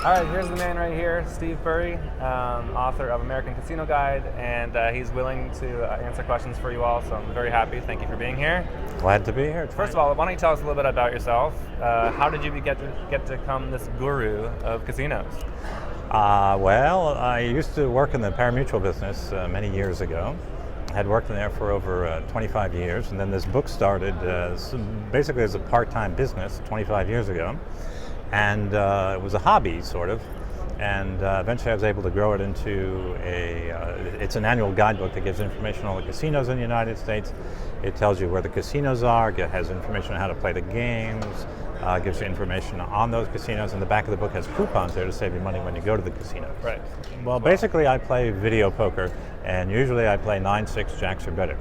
All right, here's the man right here, Steve Bourie, author of American Casino Guide, and he's willing to answer questions for you all, so I'm very happy. Thank you for being here. Glad to be here. First of all, why don't you tell us a little bit about yourself? How did you get to become this guru of casinos? Well, I used to work in the pari-mutuel business many years ago. I had worked in there for over 25 years, and then this book started basically as a part-time business 25 years ago. And it was a hobby, sort of, and eventually I was able to grow it into it's an annual guidebook that gives information on all the casinos in the United States. It tells you where the casinos are, it has information on how to play the games, gives you information on those casinos, and the back of the book has coupons there to save you money when you go to the casinos. Right. Well, basically I play video poker, and usually I play 9-6 jacks or better.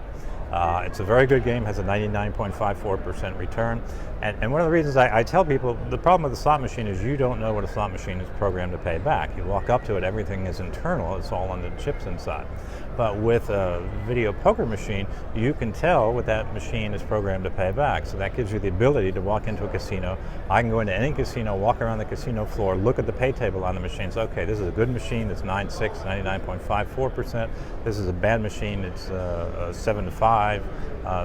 It's a very good game, has a 99.54% return. And one of the reasons I tell people, the problem with the slot machine is you don't know what a slot machine is programmed to pay back. You walk up to it, everything is internal, it's all on the chips inside. But with a video poker machine, you can tell what that machine is programmed to pay back. So that gives you the ability to walk into a casino. I can go into any casino, walk around the casino floor, look at the pay table on the machine. So, okay, this is a good machine, it's 9.6, 99.54%. This is a bad machine, it's 7-5.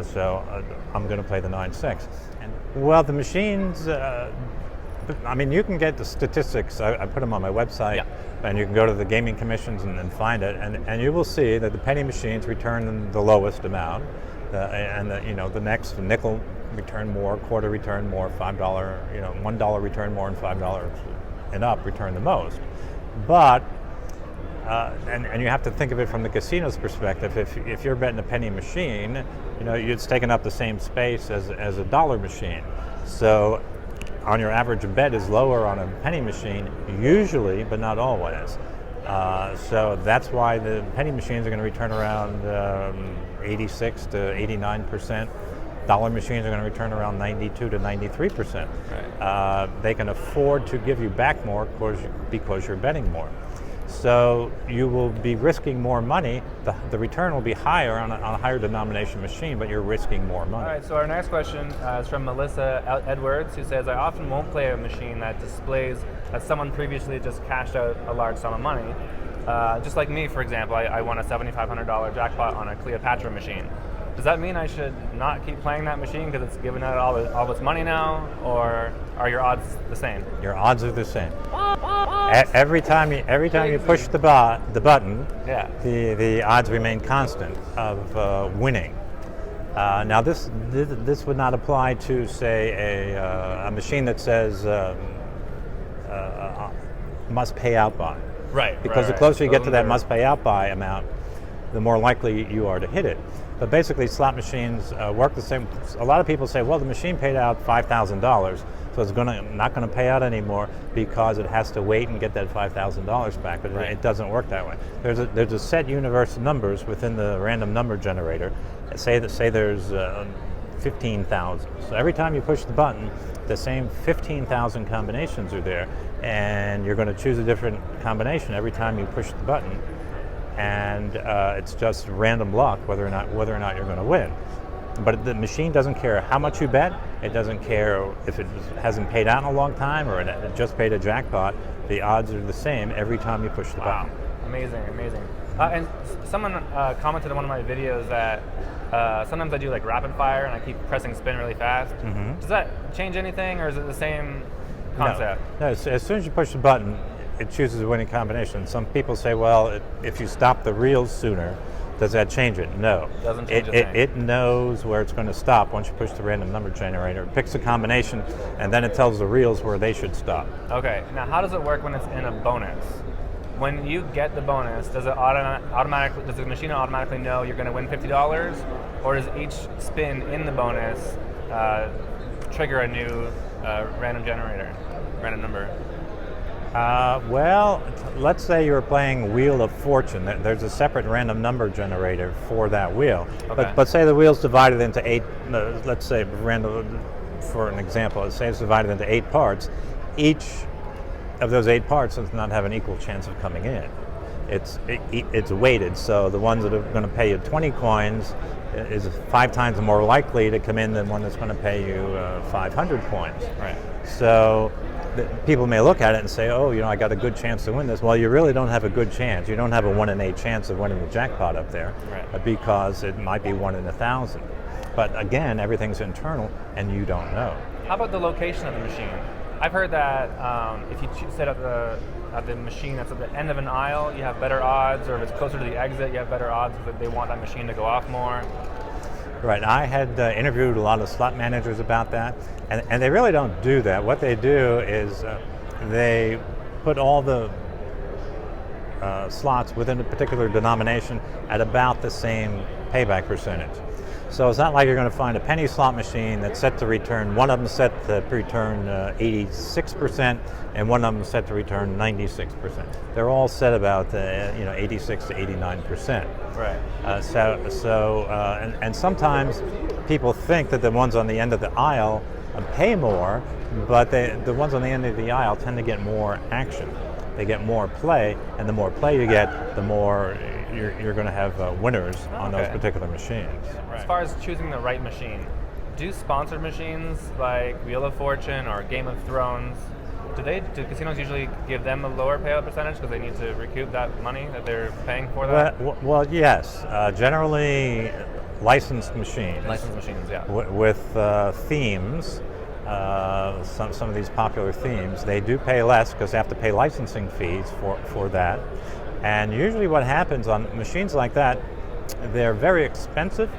So I'm going to play the 9.6. Well, the machines, I mean, you can get the statistics. I put them on my website, yeah. And you can go to the gaming commissions and find it, and you will see that the penny machines return the lowest amount, the next nickel return more, quarter return more, $5, $1 return more, and $5 and up return the most. But and you have to think of it from the casino's perspective. If you're betting a penny machine, it's taking up the same space as a dollar machine. So on your average bet is lower on a penny machine, usually, but not always. So that's why the penny machines are going to return around 86 to 89%. Dollar machines are going to return around 92 to 93%. Right. They can afford to give you back more because you're betting more. So you will be risking more money. The return will be higher on a higher denomination machine, but you're risking more money. All right, so our next question is from Melissa Edwards, who says, I often won't play a machine that displays that someone previously just cashed out a large sum of money. Just like me, for example, I won a $7,500 jackpot on a Cleopatra machine. Does that mean I should not keep playing that machine because it's giving out all its money now, or are your odds the same? Your odds are the same. Every time you push the button, yeah. the odds remain constant of winning. Now this would not apply to, say, a machine that says must pay out by. Right. Because the closer you get to that must pay out by amount, the more likely you are to hit it. But basically, slot machines work the same. A lot of people say, well, the machine paid out $5,000, so it's not going to pay out anymore because it has to wait and get that $5,000 back. But right. It doesn't work that way. There's a set universe of numbers within the random number generator. Say there's 15,000. So every time you push the button, the same 15,000 combinations are there, and you're going to choose a different combination every time you push the button. And it's just random luck whether or not you're going to win. But the machine doesn't care how much you bet. It doesn't care if it hasn't paid out in a long time or it just paid a jackpot. The odds are the same every time you push the button. Amazing. And someone commented on one of my videos that sometimes I do like rapid fire and I keep pressing spin really fast. Mm-hmm. Does that change anything, or is it the same concept? No. As soon as you push the button, it chooses a winning combination. Some people say, well, if you stop the reels sooner, does that change it? No. Doesn't change a thing. It knows where it's going to stop once you push the random number generator. It picks a combination, and then it tells the reels where they should stop. Okay. Now, how does it work when it's in a bonus? When you get the bonus, does the machine automatically know you're going to win $50, or does each spin in the bonus trigger a new random number? Well, let's say you're playing Wheel of Fortune. There's a separate random number generator for that wheel. Okay. But say the wheel's divided into 8, let's say, for an example, let's say it's divided into 8 parts. Each of those 8 parts does not have an equal chance of coming in. It's weighted, so the ones that are going to pay you 20 coins is 5 times more likely to come in than one that's going to pay you 500 coins. Right. So people may look at it and say, oh, I got a good chance to win this. Well, you really don't have a good chance. You don't have a 1 in 8 chance of winning the jackpot up there, right, because it might be 1 in 1,000. But again, everything's internal, and you don't know. How about the location of the machine? I've heard that if you sit at the machine that's at the end of an aisle, you have better odds, or if it's closer to the exit, you have better odds that they want that machine to go off more. Right, I had interviewed a lot of slot managers about that, and they really don't do that. What they do is they put all the slots within a particular denomination at about the same payback percentage. So it's not like you're going to find a penny slot machine that's set to return, one of them set to return 86%, and one of them set to return 96%. They're all set about 86 to 89%. Right. And sometimes people think that the ones on the end of the aisle pay more, but the ones on the end of the aisle tend to get more action. They get more play, and the more play you get, the more you're going to have winners on those particular machines. Right. As far as choosing the right machine, do sponsored machines like Wheel of Fortune or Game of Thrones, do casinos usually give them a lower payout percentage because they need to recoup that money that they're paying for that? Well, yes. Generally, licensed machines. Licensed machines, yeah. With themes. Some of these popular themes, they do pay less because they have to pay licensing fees for that. And usually what happens on machines like that, they're very expensive.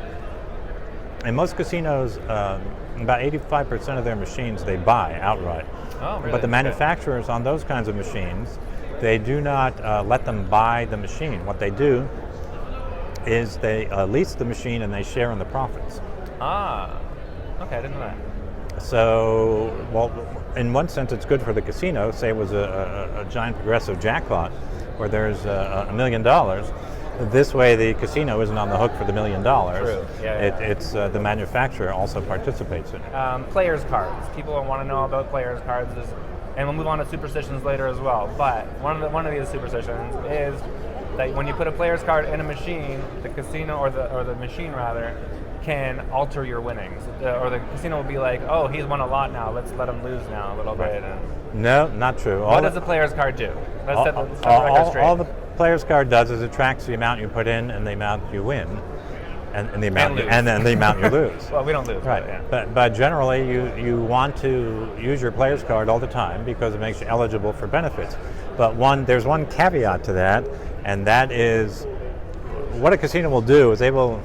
And most casinos, about 85% of their machines they buy outright. Oh, really? But the manufacturers on those kinds of machines, they do not let them buy the machine. What they do is they lease the machine and they share in the profits. Ah, okay, I didn't know that. So, well, in one sense, it's good for the casino. Say it was a giant progressive jackpot where there's $1 million. This way, the casino isn't on the hook for the $1 million. True. Yeah. It's the manufacturer also participates in it. Players cards. People want to know about players cards, and we'll move on to superstitions later as well. But one of these superstitions is that when you put a player's card in a machine, the casino or the machine rather can alter your winnings, or the casino will be like, oh, he's won a lot now, let's let him lose now a little bit. No, not true. What does the player's card do? Let's set the record straight. All the player's card does is it tracks the amount you put in and the amount you win, and the amount and then the amount you lose. Well, we don't lose, right? Yeah. But generally, you want to use your player's card all the time because it makes you eligible for benefits. But there's one caveat to that, and that is what a casino will do is they will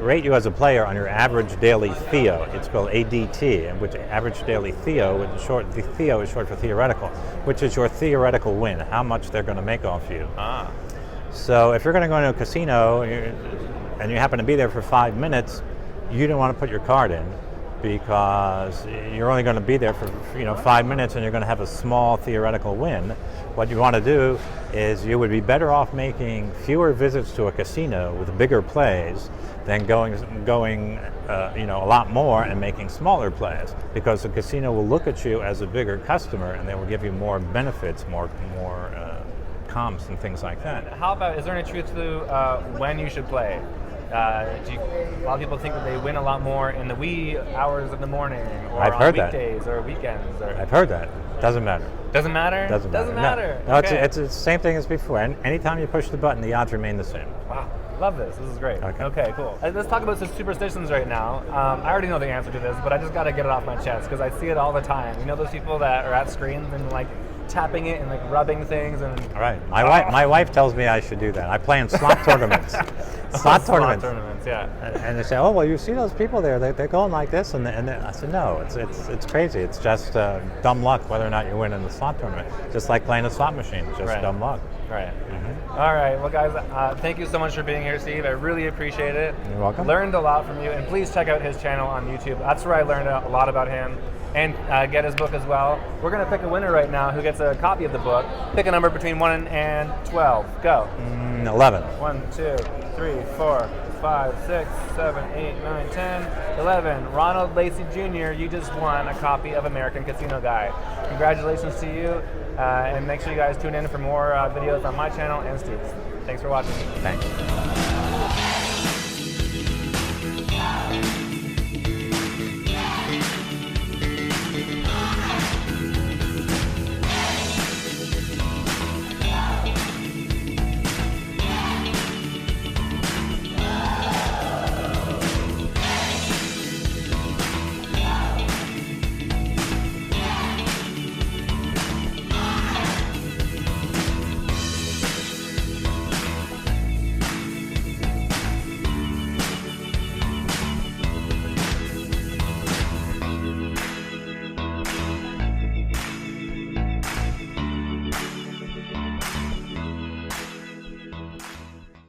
rate you as a player on your average daily theo. It's called ADT, which average daily theo, the theo is short for theoretical, which is your theoretical win, how much they're going to make off you. Ah. So if you're going to go into a casino and you happen to be there for 5 minutes, you don't want to put your card in because you're only going to be there for 5 minutes and you're going to have a small theoretical win. What you want to do is you would be better off making fewer visits to a casino with bigger plays than going a lot more and making smaller plays, because the casino will look at you as a bigger customer and they will give you more benefits, more comps and things like that. How about, is there any truth to when you should play? A lot of people think that they win a lot more in the wee hours of the morning, or on weekdays or weekends. I've heard that. Doesn't matter. Doesn't matter? Doesn't matter. No, okay. It's the same thing as before. And anytime you push the button, the odds remain the same. Wow. Love this. This is great. Okay, cool. Let's talk about some superstitions right now. I already know the answer to this, but I just got to get it off my chest because I see it all the time. You know those people that are at screens and like tapping it and like rubbing things and. All right. My wife tells me I should do that. I play in slot tournaments. Slot tournaments, yeah. And they say, oh, well, you see those people there? They're going like this, and I said, no, it's crazy. It's just dumb luck whether or not you win in the slot tournament. Just like playing a slot machine, it's just dumb luck. Right. Mm-hmm. All right. Well, guys, thank you so much for being here, Steve. I really appreciate it. You're welcome. Learned a lot from you, and please check out his channel on YouTube. That's where I learned a lot about him, and get his book as well. We're gonna pick a winner right now who gets a copy of the book. Pick a number between 1 and 12. Go. 11. 1, 2, 3, 4, 5, 6, 7, 8, 9, 10, 11. Ronald Lacey Jr., you just won a copy of American Casino Guide. Congratulations to you, and make sure you guys tune in for more videos on my channel and Steve's. Thanks for watching. Thanks.